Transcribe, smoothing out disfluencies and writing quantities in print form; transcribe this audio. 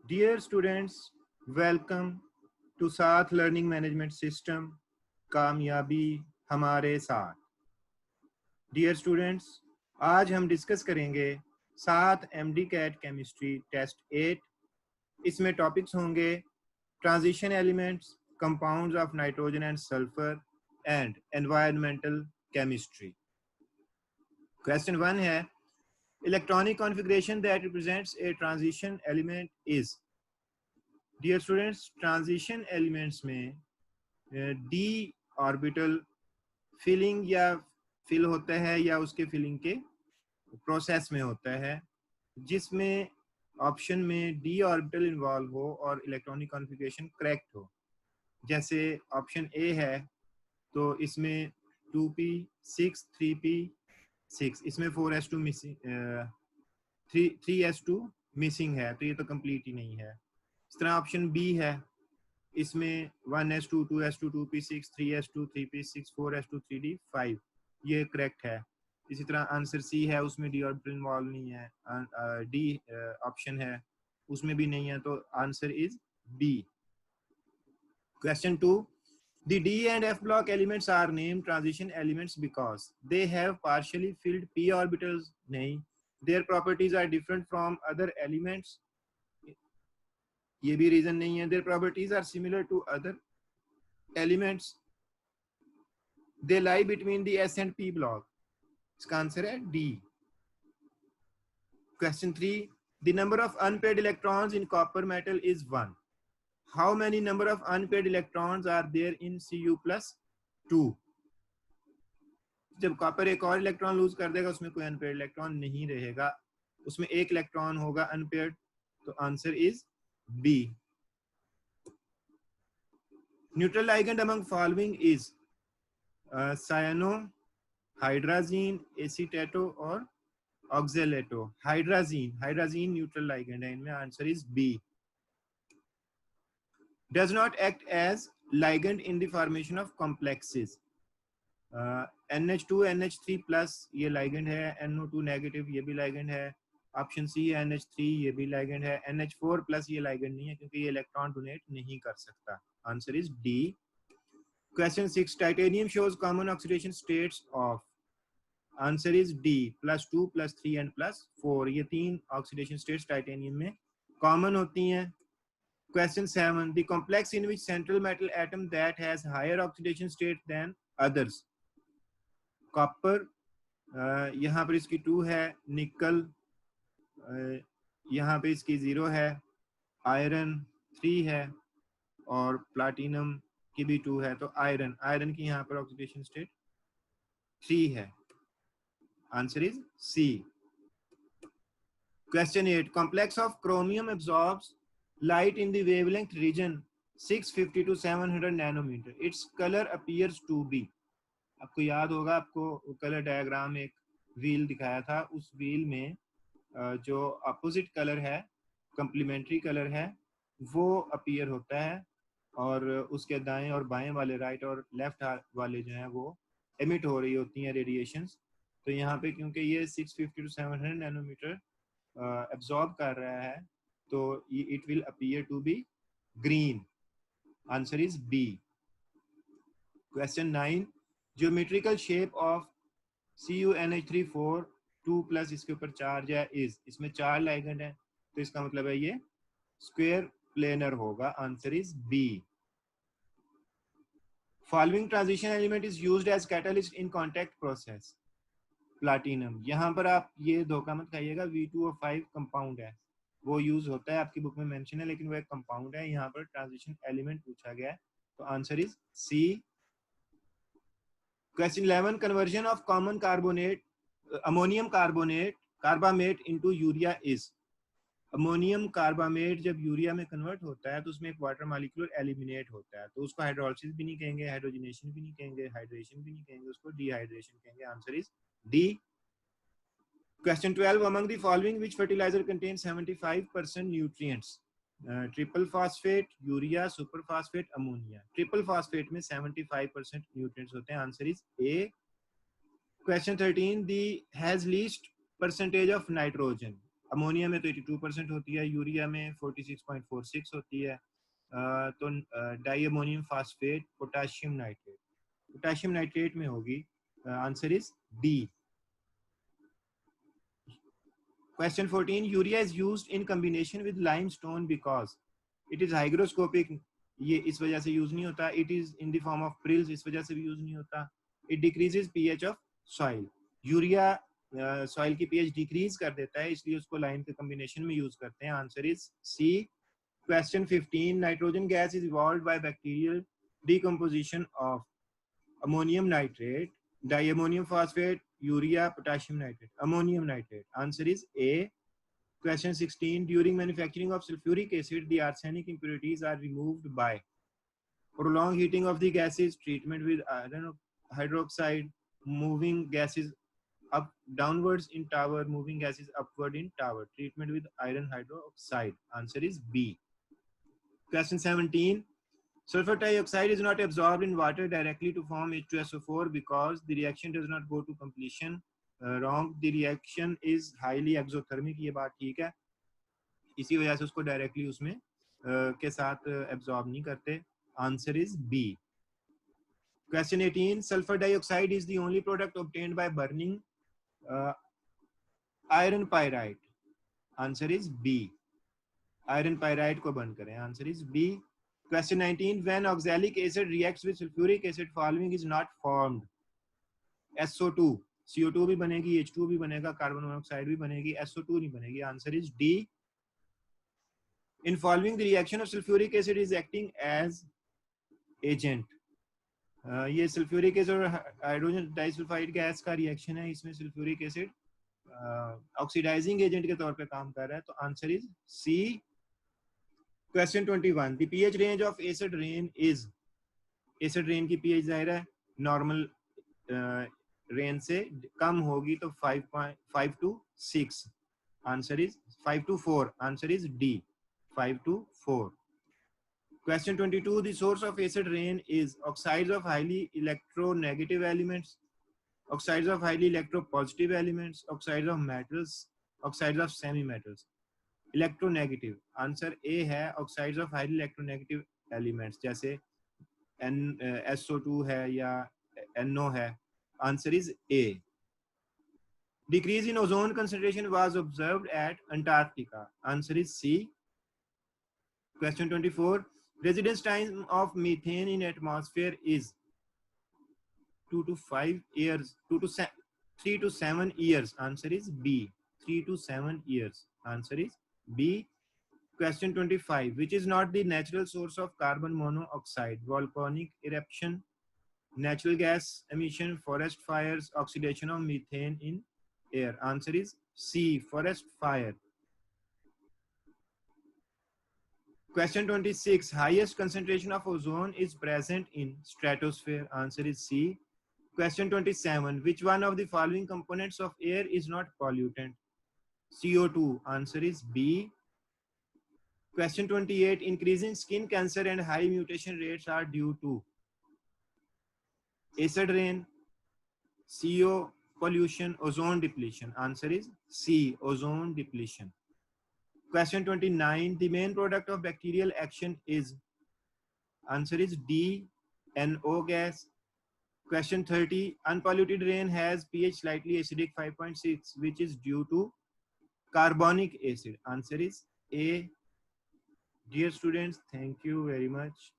Dear students, welcome to साथ learning management system कामयाबी हमारे साथ। डियर स्टूडेंट्स, आज हम डिस्कस करेंगे साथ एमडी कैट केमिस्ट्री टेस्ट 8। इसमें टॉपिक्स होंगे transition elements, compounds of nitrogen and sulphur and environmental chemistry. Question 1 है, electronic configuration that represents a transition element is. Dear students, transition elements में D orbital filling या fill होता है या उसके filling के प्रोसेस में होता है, जिसमें ऑप्शन में डी ऑर्बिटल इन्वॉल्व हो और इलेक्ट्रॉनिक कॉन्फ़िगरेशन करेक्ट हो। जैसे ऑप्शन ए है तो इसमें 2p6 3p6, इसमें 4s2 मिसिंग, 3s2 मिसिंग है, तो ये तो कंप्लीट ही नहीं है। इस तरह ऑप्शन बी है, इसमें 1s2 2s2 2p6 3s2 3p6 4s2 3d5, ये करेक्ट है। इसी तरह आंसर सी है, उसमें डी ऑर्बिटल इन्वॉल्व नहीं है। डी ऑप्शन है, उसमें भी नहीं है, तो answer is B. Question 2, the D and F block elements are named transition elements because they have partially filled p orbitals. नहीं, their properties are different from other elements. ये भी रीजन नहीं है। their properties are similar to other elements. They lie between the S and P block. इसका answer है D. Question 3, the number of unpaired electrons in copper metal is 1. How many number of unpaired electrons are there in Cu plus 2? जब copper एक और electron lose कर देगा, उसमें कोई unpaired electron नहीं रहेगा, उसमें एक इलेक्ट्रॉन होगा अनपेयर्ड, तो answer is B. Neutral ligand among following is cyano, hydrazine, acetato और ऑक्जेलेटो। हाइड्राजीन न्यूट्रल लाइगेंड है इनमें, answer is B. Does not act as ligand in the formation of complexes. NH2 NH3 plus ये ligand है, NO2 negative ये भी ligand है। Option C है NH3, ये भी लाइगेंड है। NH4 प्लस ये लाइगेंड नहीं है क्योंकि ये इलेक्ट्रॉन डोनेट नहीं कर सकता, answer is D. Question 6, titanium shows common oxidation states of. Answer is D, +2 +3 and +4। ये तीन ऑक्सीडेशन स्टेट्स टाइटेनियम में कॉमन होती हैं। Question 7, the complex in which central metal atom that has higher oxidation state than others. Copper, यहाँ पर इसकी 2 है। निकल, यहाँ पे इसकी 0 है। आयरन 3 है और प्लाटिनम की भी 2 है, तो आयरन की यहाँ पर ऑक्सीडेशन स्टेट 3 है, answer is C. Question 8, complex of chromium absorbs light in the wavelength region 650 to 700 nanometre. Its colour appears to be. आपको याद होगा, आपको कलर डायग्राम एक व्हील दिखाया था, उस व्हील में जो अपोजिट कलर है, कंप्लीमेंट्री कलर है, वो अपीयर होता है और उसके दाएं और बाएं वाले, राइट और लेफ्ट वाले जो हैं वो एमिट हो रही होती हैं रेडिएशंस। तो यहाँ पे क्योंकि ये 650 to 700 नैनोमीटर एब्जॉर्ब कर रहा है, तो it will appear to be green, answer is B. Question 9, geometrical shape of CuNH3 4 2 plus इसके ऊपर चार्ज है इज। इसमें 4 लाइगेंड है, तो इसका मतलब है ये स्क्वायर प्लेनर होगा, answer is B. Following transition element is used as catalyst in contact process. Platinum, यहाँ पर आप ये धोखा मत खाइएगा, V2O5 कंपाउंड है, वो यूज होता है, आपकी बुक में मेंशन है, लेकिन वो एक कंपाउंड है। यहाँ पर ट्रांजिशन एलिमेंट पूछा गया है, तो answer is C. Question 11, conversion of common carbonate ammonium carbamate into urea is. Ammonium carbamate जब यूरिया में कन्वर्ट होता है तो उसमें एक वाटर मॉलिक्यूल एलिमिनेट होता है, तो उसको हाइड्रोलिसिस भी नहीं कहेंगे, हाइड्रोजनेशन भी नहीं कहेंगे, हाइड्रेशन भी नहीं कहेंगे, उसको डिहाइड्रेशन कहेंगे, answer is D. Question 12, among the following which fertilizer contains 75% nutrients? Triple phosphate, urea, super phosphate, ammonia. Triple phosphate में 75% न्यूट्रिएंट्स होते हैं, answer is A. Question 13, the has least percentage of nitrogen. Ammonia में तो 82% होती है, urea में 46.46 होती है। तो di ammonium phosphate potassium nitrate, potassium nitrate में होगी। Answer is D. Question 14. Urea is used in combination with limestone because it is hygroscopic. ये इस वजह से यूज नहीं होता. It is in the form of prills, इस वजह से भी यूज नहीं होता. It decreases pH of soil. Urea soil की pH डिक्रीज कर देता है, इसलिए उसको लाइम के कॉम्बिनेशन में यूज करते हैं. Answer is C. Question 15. Nitrogen gas is evolved by bacterial decomposition of ammonium nitrate, diammonium phosphate, urea, potassium nitrate. Ammonium nitrate. Answer is A. Question 16. During manufacturing of sulfuric acid, the arsenic impurities are removed by prolonged heating of the gases, treatment with iron hydroxide, moving gases up downwards in tower, moving gases upward in tower, treatment with iron hydroxide. Answer is B. Question 17. Sulfur dioxide is not absorbed in water directly to form H2SO4 because the reaction does not go to completion. Wrong. The reaction is highly exothermic. ये बात ठीक है, इसी वजह से उसको directly उसमें के साथ एब्जॉर्ब नहीं करते. Answer is B. Question 18. Sulfur dioxide is the only product obtained by burning iron pyrite. Answer is B. Iron pyrite को बर्न करें. Answer is B. Question 19. When oxalic acid reacts with sulfuric acid, following is not formed. SO2, CO2 भी बनेगी, H2 भी बनेगा, carbon monoxide भी बनेगी, SO2 नहीं बनेगी. Answer is D. In following, the reaction of sulfuric acid is acting as agent. ये sulphuric acid और हाइड्रोजन डाइसल्फाइड गैस का रिएक्शन है, इसमें सल्फ्यूरिक एसिड ऑक्सीडाइजिंग एजेंट के तौर पे काम कर रहा है. तो answer is C. Question 21. The pH range of acid rain is, acid rain की pH जाहिर है नॉर्मल रेन से कम होगी तो 5 to 6. Answer is 5 to 4. Answer is D. 5 to 4. Question 22. The source of acid rain is oxides of highly electronegative elements, oxides of highly electropositive elements, oxides of metals, oxides of semi-metals. Electronegative. Answer A है oxides of highly electronegative elements, जैसे SO2 है या NO है. Answer is A. Decrease in ozone concentration was observed at Antarctica. Answer is C. Question 24. Residence time of methane in atmosphere is 2 to 5 years, 3 to 7 years. Answer is B. 3 to 7 years. Answer is B. Question 25. Which is not the natural source of carbon monoxide? Volcanic eruption, natural gas emission, forest fires, oxidation of methane in air. Answer is C. Forest fire. Question 26. Highest concentration of ozone is present in stratosphere. Answer is C. Question 27. Which one of the following components of air is not pollutant? CO2. Answer is B. Question 28. Increasing skin cancer and high mutation rates are due to acid rain, CO pollution, ozone depletion. Answer is C. Ozone depletion. Question 29. The main product of bacterial action is. Answer is D. NO gas. Question 30. Unpolluted rain has pH slightly acidic 5.6, which is due to carbonic acid. Answer is A. Dear students, thank you very much.